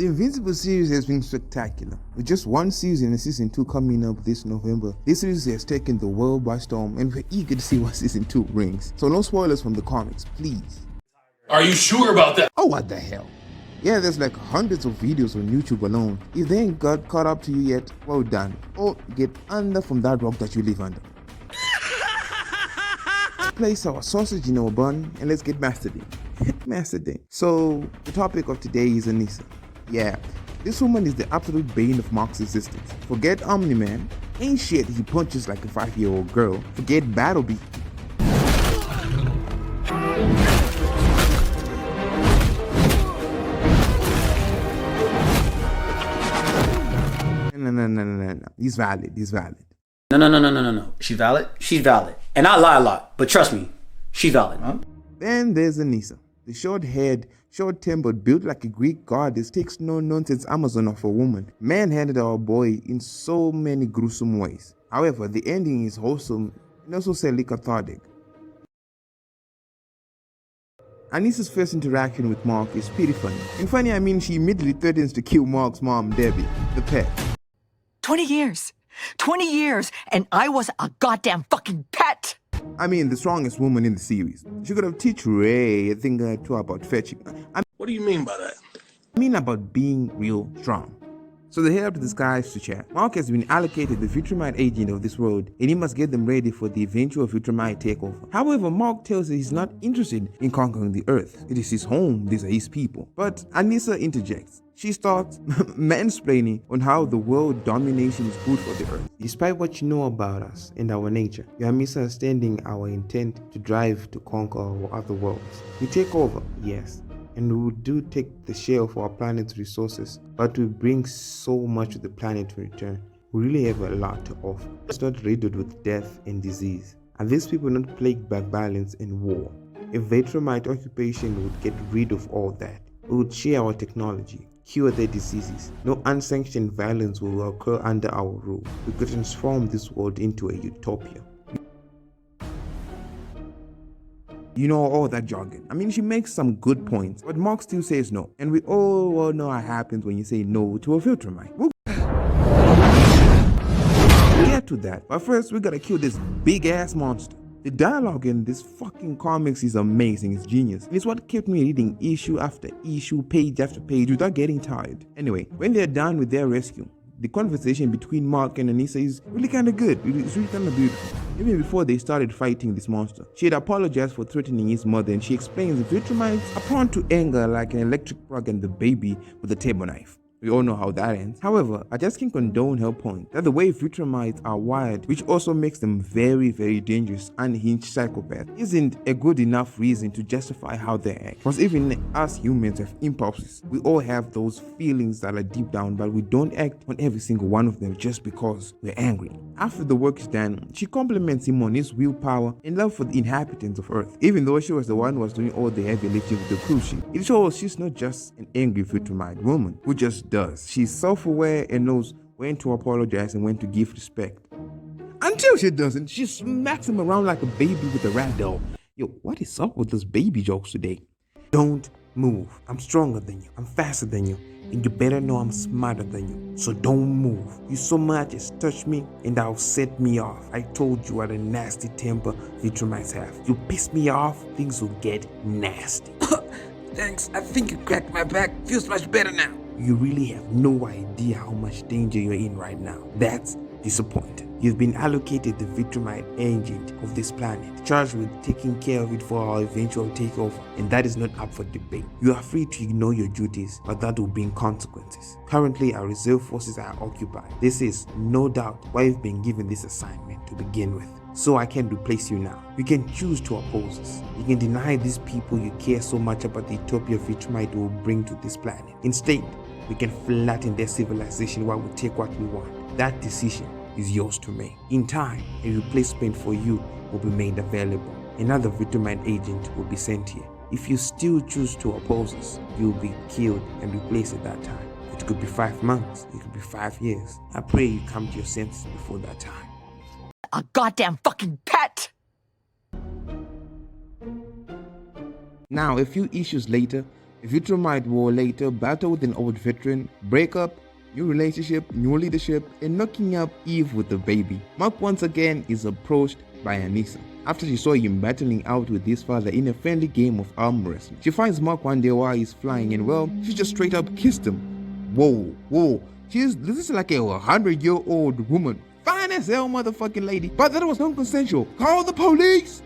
The Invincible series has been spectacular. With just one season and season 2 coming up this November, this series has taken the world by storm and we're eager to see what season 2 brings. So no spoilers from the comics, please. Are you sure about that? Oh, what the hell? Yeah, there's like hundreds of videos on YouTube alone. If they ain't got caught up to you yet, well done. Or get under from that rock that you live under. Let's place our sausage in our bun and let's get mastering. Mastering. So, the topic of today is ANISA. Yeah, this woman is the absolute bane of Mark's existence. Forget Omni-Man. Ain't shit, he punches like a 5-year-old girl. Forget Battlebee. No. He's valid. No. She's valid? She's valid. And I lie a lot, but trust me, she's valid. Huh? Then there's ANISA. The short-haired, short-tempered, built like a Greek goddess, takes no-nonsense Amazon of a woman, manhandled our boy in so many gruesome ways. However, the ending is wholesome and also sadly cathartic. ANISA's first interaction with Mark is pretty funny. And funny, I mean she immediately threatens to kill Mark's mom, Debbie, the pet. 20 years! 20 years, and I was a goddamn fucking pet! I mean, the strongest woman in the series. She could have teach Ray a thing or two about fetching. What do you mean by that? I mean about being real strong. So they head up to the skies to chat. Mark has been allocated the Futurmite agent of this world, and he must get them ready for the eventual Futurmite takeover. However, Mark tells her he's not interested in conquering the Earth. It is his home, these are his people. But ANISA interjects. She starts mansplaining on how the world domination is good for the Earth. Despite what you know about us and our nature, you are misunderstanding our intent to drive to conquer our other worlds. We take over, yes. And we do take the share of our planet's resources, but we bring so much to the planet in return. We really have a lot to offer. It's not riddled with death and disease. And these people are not plagued by violence and war. A Veteramite occupation would get rid of all that. We would share our technology, cure their diseases. No unsanctioned violence will occur under our rule. We could transform this world into a utopia. You know, all that jargon. I mean, she makes some good points, but Mark still says no. And we all well know what happens when you say no to a Futurmite. We'll get to that, but first we gotta kill this big ass monster. The dialogue in this fucking comics is amazing, it's genius. And it's what kept me reading issue after issue, page after page without getting tired. Anyway, when they're done with their rescue, the conversation between Mark and ANISA is really kind of good. It's really kind of beautiful. Even before they started fighting this monster, she had apologized for threatening his mother, and she explains the Futurmites are prone to anger like an electric plug and the baby with a table knife. We all know how that ends. However, I just can't condone her point that the way Futurmites are wired, which also makes them very, very dangerous, unhinged psychopaths, isn't a good enough reason to justify how they act. Because even us humans have impulses. We all have those feelings that are deep down, but we don't act on every single one of them just because we're angry. After the work is done, she compliments him on his willpower and love for the inhabitants of Earth. Even though she was the one who was doing all the heavy lifting with the cruise ship, it shows she's not just an angry Futurmite woman who just does. She's self-aware and knows when to apologize and when to give respect. Until she doesn't, she smacks him around like a baby with a rag doll. Yo, what is up with those baby jokes today? Don't move. I'm stronger than you. I'm faster than you. And you better know I'm smarter than you. So don't move. You so much as touch me and that'll set me off. I told you what a nasty temper Futurmites have. You piss me off, things will get nasty. Thanks, I think you cracked my back. Feels much better now. You really have no idea how much danger you're in right now. That's disappointing. You've been allocated the Futurmite agent of this planet, charged with taking care of it for our eventual takeover, and that is not up for debate. You are free to ignore your duties, but that will bring consequences. Currently, our reserve forces are occupied. This is, no doubt, why you've been given this assignment to begin with. So I can replace you now. You can choose to oppose us. You can deny these people you care so much about the utopia Futurmite will bring to this planet. Instead, we can flatten their civilization while we take what we want. That decision is yours to make. In time, a replacement for you will be made available. Another Futurmite agent will be sent here. If you still choose to oppose us, you will be killed and replaced at that time. It could be 5 months, it could be 5 years. I pray you come to your senses before that time. A goddamn fucking pet! Now, a few issues later, A Vitromite will later battle with an old veteran, break up, new relationship, new leadership, and knocking up Eve with the baby. Mark once again is approached by ANISA. After she saw him battling out with his father in a friendly game of arm wrestling. She finds Mark one day while he's flying and well, she just straight up kissed him. Whoa. This is like a 100-year-old woman. Fine as hell motherfucking lady. But that was non-consensual. Call the police!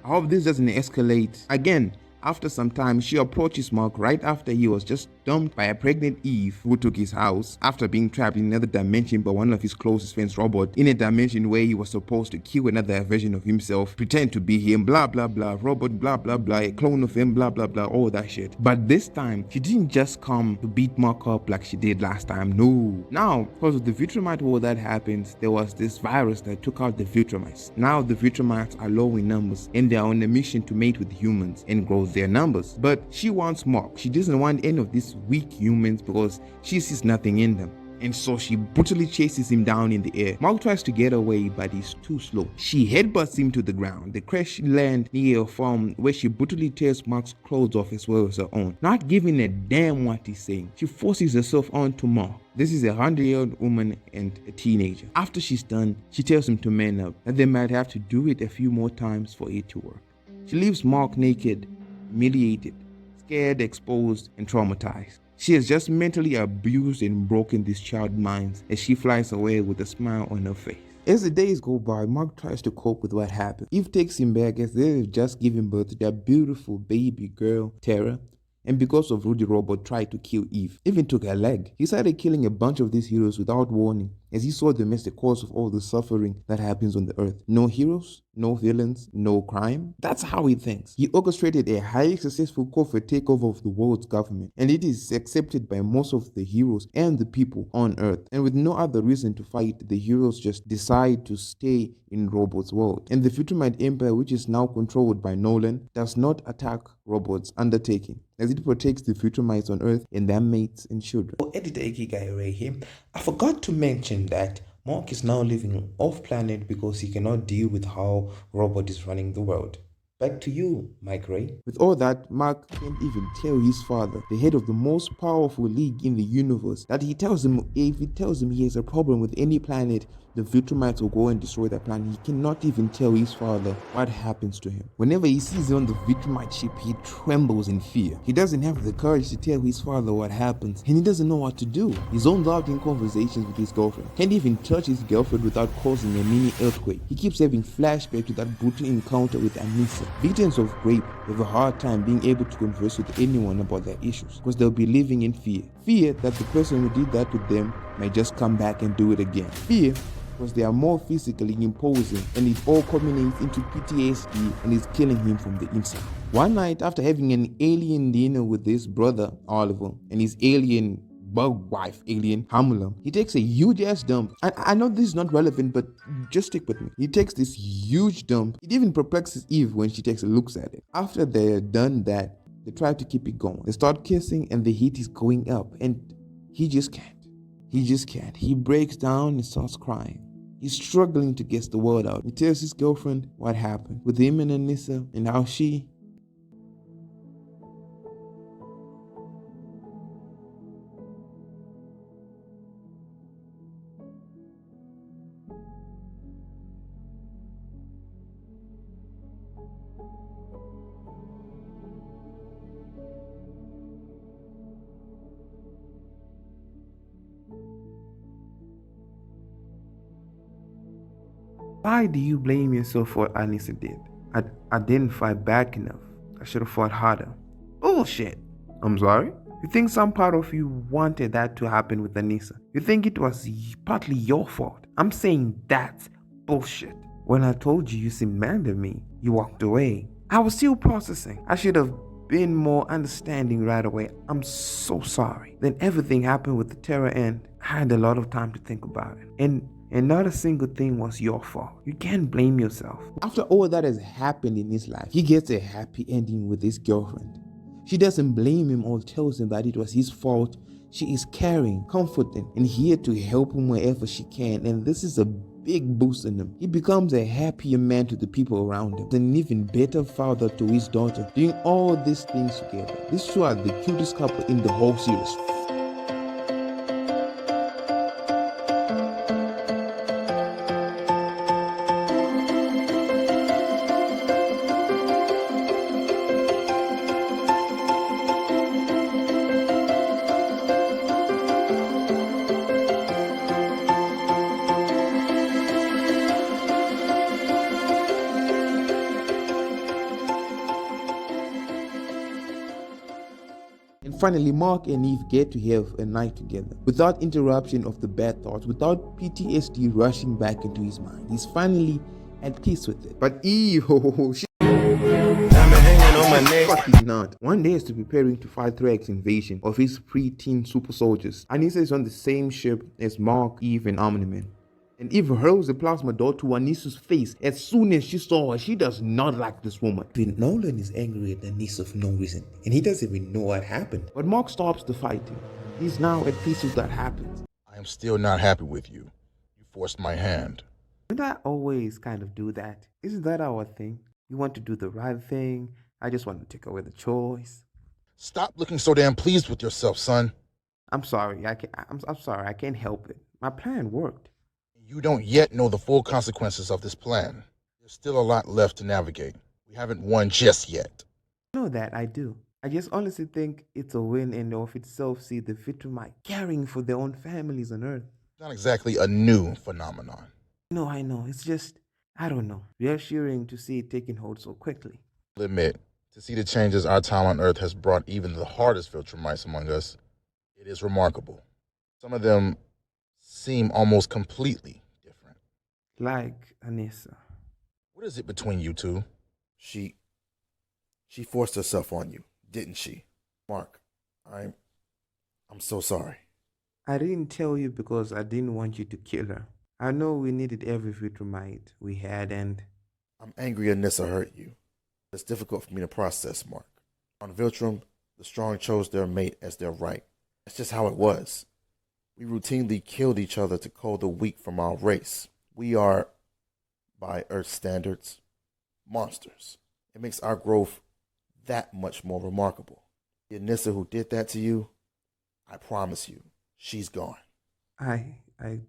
I hope this doesn't escalate. Again, after some time, she approaches Mark right after he was just dumped by a pregnant Eve who took his house after being trapped in another dimension by one of his closest friends, Robot, in a dimension where he was supposed to kill another version of himself, pretend to be him, blah blah blah, Robot, blah blah blah, a clone of him, blah blah blah, all that shit. But this time, she didn't just come to beat Mark up like she did last time, no. Now, because of the Vitromite war that happens, there was this virus that took out the Vitromites. Now the Vitromites are low in numbers and they are on a mission to mate with humans and grow their numbers. But she wants Mark. She doesn't want any of these weak humans because she sees nothing in them. And so she brutally chases him down in the air. Mark tries to get away, but he's too slow. She headbutts him to the ground. They crash land near a farm where she brutally tears Mark's clothes off as well as her own. Not giving a damn what he's saying, she forces herself onto Mark. This is a 100-year-old woman and a teenager. After she's done, she tells him to man up, and they might have to do it a few more times for it to work. She leaves Mark naked, humiliated, scared, exposed, and traumatized. She has just mentally abused and broken this child's minds as she flies away with a smile on her face. As the days go by, Mark tries to cope with what happened. Eve takes him back as they have just given birth to their beautiful baby girl, Tara. And because of Rudy Robot tried to kill Eve, even took her leg. He started killing a bunch of these heroes without warning, as he saw them as the cause of all the suffering that happens on the earth. No heroes, no villains, no crime. That's how he thinks. He orchestrated a highly successful corporate takeover of the world's government, and it is accepted by most of the heroes and the people on earth. And with no other reason to fight, the heroes just decide to stay in Robot's world. And the Vitromite Empire, which is now controlled by Nolan, does not attack Robot's undertaking, as it protects the Vitromites on Earth and their mates and children. Editor Ikigai Ray here. I forgot to mention that Mark is now living off planet because he cannot deal with how Robot is running the world. Back to you, Mike Ray. With all that, Mark can't even tell his father, the head of the most powerful league in the universe, that he tells him if he tells him he has a problem with any planet, the Vitromites will go and destroy that planet. He cannot even tell his father what happens to him. Whenever he sees him on the Vitromite ship, he trembles in fear. He doesn't have the courage to tell his father what happens, and he doesn't know what to do. He's zoned out in conversations with his girlfriend. Can't even touch his girlfriend without causing a mini earthquake. He keeps having flashbacks to that brutal encounter with ANISA. Victims of rape have a hard time being able to converse with anyone about their issues because they'll be living in fear. Fear that the person who did that to them might just come back and do it again. Fear because they are more physically imposing, and it all culminates into PTSD and is killing him from the inside. One night, after having an alien dinner with his brother Oliver and his alien bug wife alien Hamula, he takes a huge ass dump. I know this is not relevant, but just stick with me. He takes this huge dump. It even perplexes Eve when she takes a look at it. After they're done that, they try to keep it going. They start kissing and the heat is going up, and he just can't. He breaks down and starts crying. He's struggling to get the word out. He tells his girlfriend what happened with him and ANISA and how she Why do you blame yourself for what ANISA did? I didn't fight back enough. I should have fought harder. Bullshit. I'm sorry? You think some part of you wanted that to happen with ANISA? You think it was partly your fault? I'm saying that's bullshit. When I told you you seemed mad at me, you walked away. I was still processing. I should have been more understanding right away. I'm so sorry. Then everything happened with the terror, and I had a lot of time to think about it. And not a single thing was your fault. You can't blame yourself. After all that has happened in his life, he gets a happy ending with his girlfriend. She doesn't blame him or tells him that it was his fault. She is caring, comforting, and here to help him wherever she can. And this is a big boost in him. He becomes a happier man to the people around him, an even better father to his daughter, doing all these things together. These two are the cutest couple in the whole series. And finally, Mark and Eve get to have a night together, without interruption of the bad thoughts, without PTSD rushing back into his mind. He's finally at peace with it. But Eve, she fucking not. One day is to preparing to fight Thrax's invasion of his pre-teen super soldiers. Anissa is on the same ship as Mark, Eve, and Omni-Man. And Eve hurls the plasma dot to Anissa's face as soon as she saw her. She does not like this woman. Nolan is angry at Anissa for no reason, and he doesn't even know what happened. But Mark stops the fighting. He's now at peace with that happens. I am still not happy with you. You forced my hand. Don't I always kind of do that? Isn't that our thing? You want to do the right thing. I just want to take away the choice. Stop looking so damn pleased with yourself, son. I'm sorry. I'm sorry. I can't help it. My plan worked. You don't yet know the full consequences of this plan. There's still a lot left to navigate. We haven't won just yet. I know that, I do. I just honestly think it's a win and of itself see the Vitrumite caring for their own families on Earth. It's not exactly a new phenomenon. No, I know. It's just, I don't know, reassuring to see it taking hold so quickly. I'll admit, to see the changes our time on Earth has brought even the hardest Viltrumites among us, it is remarkable. Some of them seem almost completely different. Like Anissa. What is it between you two? She forced herself on you, didn't she? Mark, I'm so sorry. I didn't tell you because I didn't want you to kill her. I know we needed every Vitrumite we had and... I'm angry Anissa hurt you. It's difficult for me to process, Mark. On Viltrum, the strong chose their mate as their right. That's just how it was. We routinely killed each other to cull the weak from our race. We are, by Earth standards, monsters. It makes our growth that much more remarkable. The Anissa who did that to you, I promise you, she's gone. I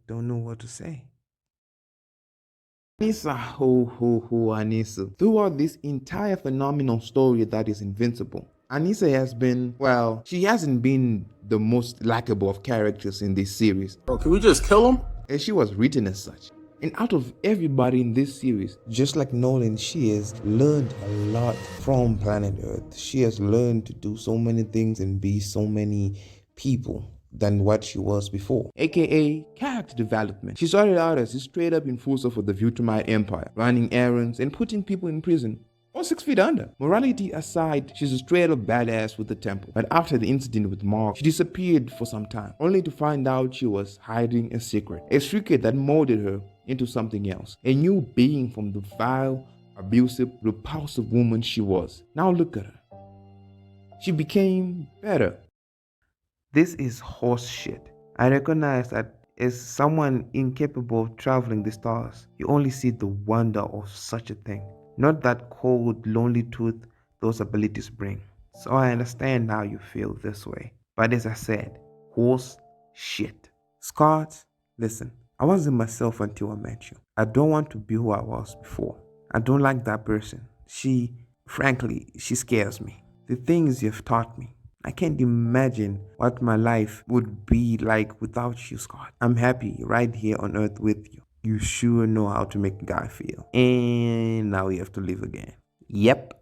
don't know what to say. Anissa, Anissa. Throughout this entire phenomenal story that is invincible, Anissa has been, well, she hasn't been the most likable of characters in this series. Bro, can we just kill him? And she was written as such. And out of everybody in this series, Just like Nolan, she has learned a lot from planet Earth. She has learned to do so many things and be so many people than what she was before. aka character development. She started out as a straight up enforcer for the Vitrumite Empire, running errands and putting people in prison, or 6 feet under. Morality aside, she's a straight up badass with the temple. But after the incident with Mark, she disappeared for some time, only to find out she was hiding a secret that molded her into something else, a new being from the vile, abusive, repulsive woman she was. Now look at her. She became better. This is horse shit. I recognize that as someone incapable of traveling the stars, you only see the wonder of such a thing, not that cold, lonely truth those abilities bring. So I understand how you feel this way. But as I said, horse shit. Scott, listen, I wasn't myself until I met you. I don't want to be who I was before. I don't like that person. Frankly, she scares me. The things you've taught me, I can't imagine what my life would be like without you, Scott. I'm happy right here on Earth with you. You sure know how to make a guy feel. And now we have to live again. Yep.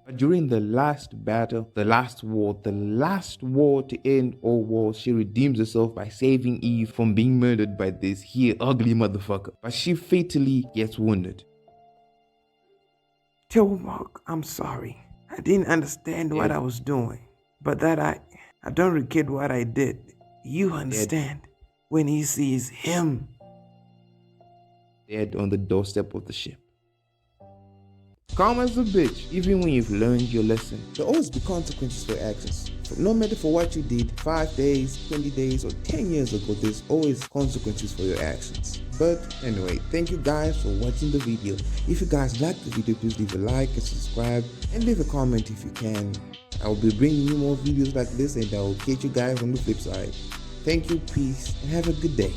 But during the last battle, the last war to end all wars, she redeems herself by saving Eve from being murdered by this here ugly motherfucker. But she fatally gets wounded. Tell Mark I'm sorry. I didn't understand what I was doing, but that I don't regret what I did. You understand when he sees him dead on the doorstep of the ship. Calm as a bitch, even when you've learned your lesson. There'll always be consequences for your actions. No matter for what you did 5 days, 20 days, or 10 years ago, there's always consequences for your actions. But anyway, thank you guys for watching the video. If you guys like the video, please leave a like and subscribe, and leave a comment if you can. I will be bringing you more videos like this, and I will catch you guys on the flip side. Thank you, peace, and have a good day.